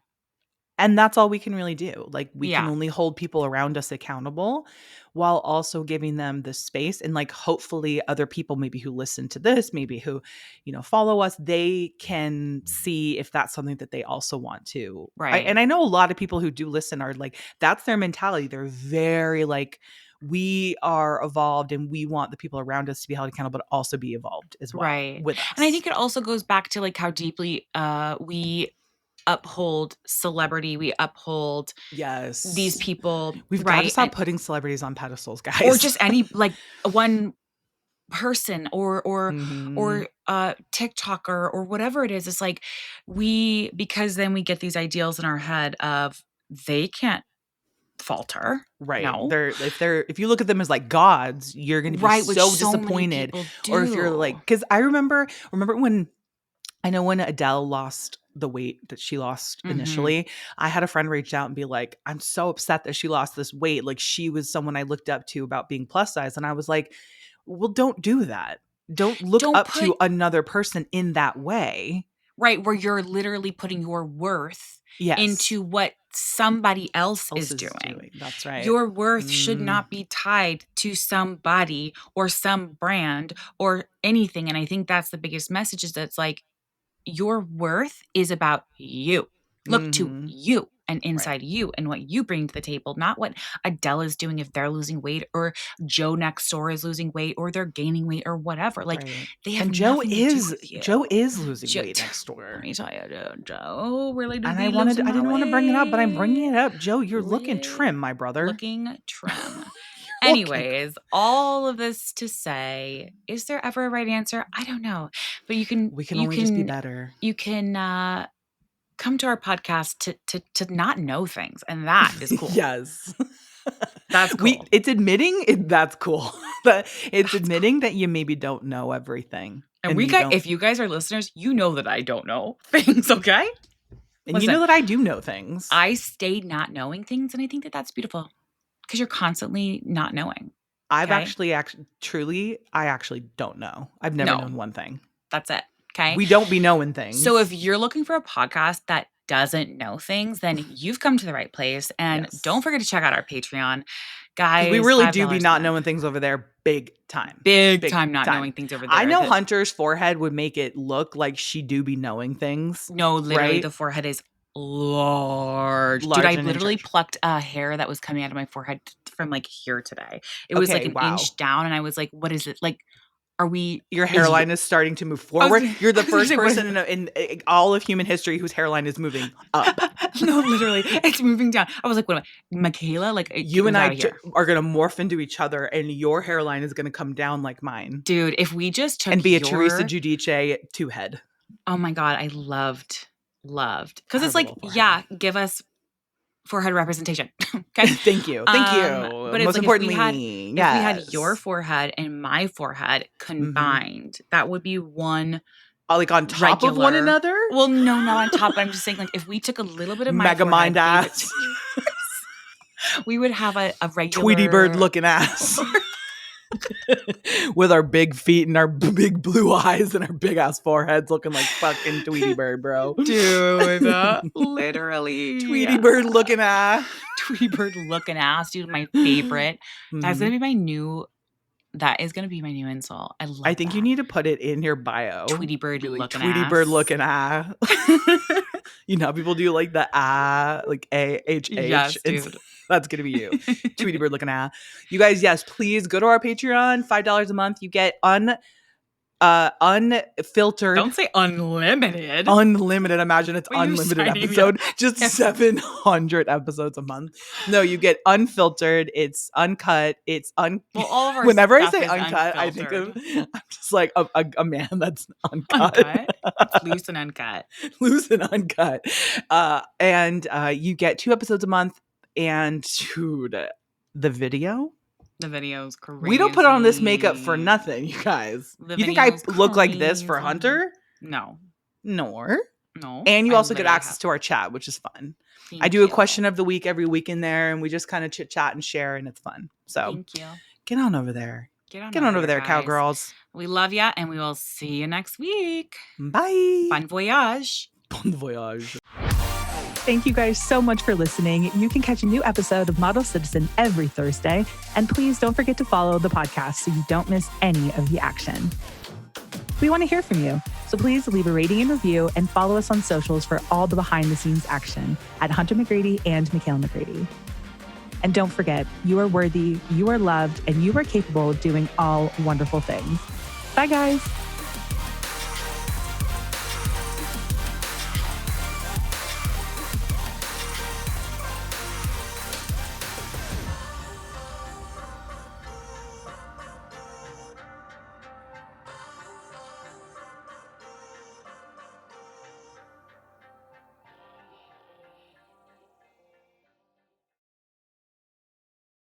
And that's all we can really do. Like, we can yeah, only hold people around us accountable while also giving them the space. And, like, hopefully, other people, maybe who listen to this, maybe who, follow us, they can see if that's something that they also want to. right. And I know a lot of people who do listen are like, that's their mentality. They're very like, we are evolved and we want the people around us to be held accountable, but also be evolved as well Right. with And I us. think it also goes back to like how deeply we uphold celebrity, we uphold these Yes. people, We've got to right? stop And putting celebrities on pedestals, or guys. just any like one person Mhm. or TikToker or whatever it is. It's like we because then we get these ideals in our head of they can't falter. Right. No. If you look at them as like gods, you're going to be Right, which so so many disappointed. people Or if you're do. like, because I remember when I know when Adele lost the weight that she lost Mhm. initially, I had a friend reach out and be like, I'm so upset that she lost this weight. Like, she was someone I looked up to about being plus size. And I was like, well, don't do that. Don't look Don't up put to another person in that way. right, where you're literally putting your worth Yes. into what somebody else Else is is doing. doing. That's right. Your worth should Mm, not be tied to somebody or some brand or anything. And I think that's the biggest message is that it's like your worth is about you. Look to mhm. you and Right. inside you and what you bring to the table, not what Adele is doing if they're losing weight or Joe next door is losing weight or they're gaining weight or whatever. Like Right. they have And Joe nothing to do is with you. Joe is losing Joe, weight next let door. me tell you, Joe really do And be losing I that didn't want to bring it up, but I'm bringing weight. it up. Joe, you're Ooh, looking yeah. trim, my brother. Looking trim. You're looking Anyways, all of this to say, is there ever a right answer? I don't know. But we can only just be better. you can come to our podcast to not know things, and that is cool. Yes. That's We cool. it's admitting that's cool. But it's That's cool. admitting that you maybe don't know everything And and you don't if you guys are listeners, you know that I don't know things, okay? and you know Listen, that I do know things. I stay not knowing things, and I think that that's beautiful because you're constantly not knowing. I've Okay. actually truly I actually don't know. I've never No, known one thing. that's it. Okay. We don't be knowing So if things. you're looking for a podcast that doesn't know things, then you've come to the right place. And don't Yes. forget to check out our Patreon. 'Cause we Guys, really do be $5 a not month. knowing things over there big time. Big Big time not time. knowing things over I there know that Hunter's forehead would make it look like she do be knowing things, no, literally right? the forehead is large. Dude, I Large and in literally charge. plucked a hair that was coming out of my forehead from like here today. It was like Okay, an wow. inch down and I was like, what is it? Like, are we Your is you hairline is starting to move I was forward. gonna, You're I the was gonna first say what is person in all of human history whose hairline is moving up. no, literally, it's moving down. I was like, what am I, Michaela? Like, get You and move I out of here. are going to morph into each other, and your hairline is going to come down like mine Dude, if we just took and be a Teresa your Giudice two head. oh my God, I loved. Because Her it's like, little forehead. yeah, give us forehead representation. Okay. Thank you. Thank you. But it's Most like importantly, if we had your yes. forehead and my forehead Mhm. combined, that would be one Like, on top of one regular. another? Well, no, not on top, but I'm just saying, like, if we took a little bit of my Mega mind forehead, gave it to ass. yours, we would have a Tweety bird regular looking ass. With our big feet and our big blue eyes and our big ass foreheads looking like fucking Tweety bird, bro. dude, literally. Tweety bird looking ass. Tweety bird looking ass, dude, my favorite. That's gonna Mhm. be my new that is gonna be my new insult. I I love think you that. need to put it in your bio. Tweety bird Be like, looking Tweety bird ass. looking ass. You know how people do like the like AHH? Yes, dude. That's going to be you. Tweety Bird looking You guys, yes, please go to our Patreon. $5 a month. You get unfiltered. Don't say unlimited. Unlimited. Imagine it's Well, unlimited episode. Just 700 episodes a month. No, you get unfiltered. It's uncut. It's well, all of our Whenever I stuff say is uncut, I think of unfiltered. I'm just like a man that's uncut. Uncut. It's loose and uncut. Loose and uncut. And you get 2 episodes a month. And dude, the video. The video's crazy. We don't put on this makeup for nothing, you guys. You think I look like this for Hunter? No. Nor. No. And you also get access to our chat, which is fun. I do a question of the week every week in there, and we just kind of chit chat and share, and it's fun. So thank you. Get on over there. Get on over there, cowgirls. We love ya, and we will see you next week. Bye. Bon voyage. Bon voyage. Thank you guys so much for listening. You can catch a new episode of Model Citizen every Thursday. And please don't forget to follow the podcast so you don't miss any of the action. We want to hear from you. So please leave a rating and review and follow us on socials for all the behind the scenes action at Hunter McGrady and Michaela McGrady. And don't forget, you are worthy, you are loved, and you are capable of doing all wonderful things. Bye, guys.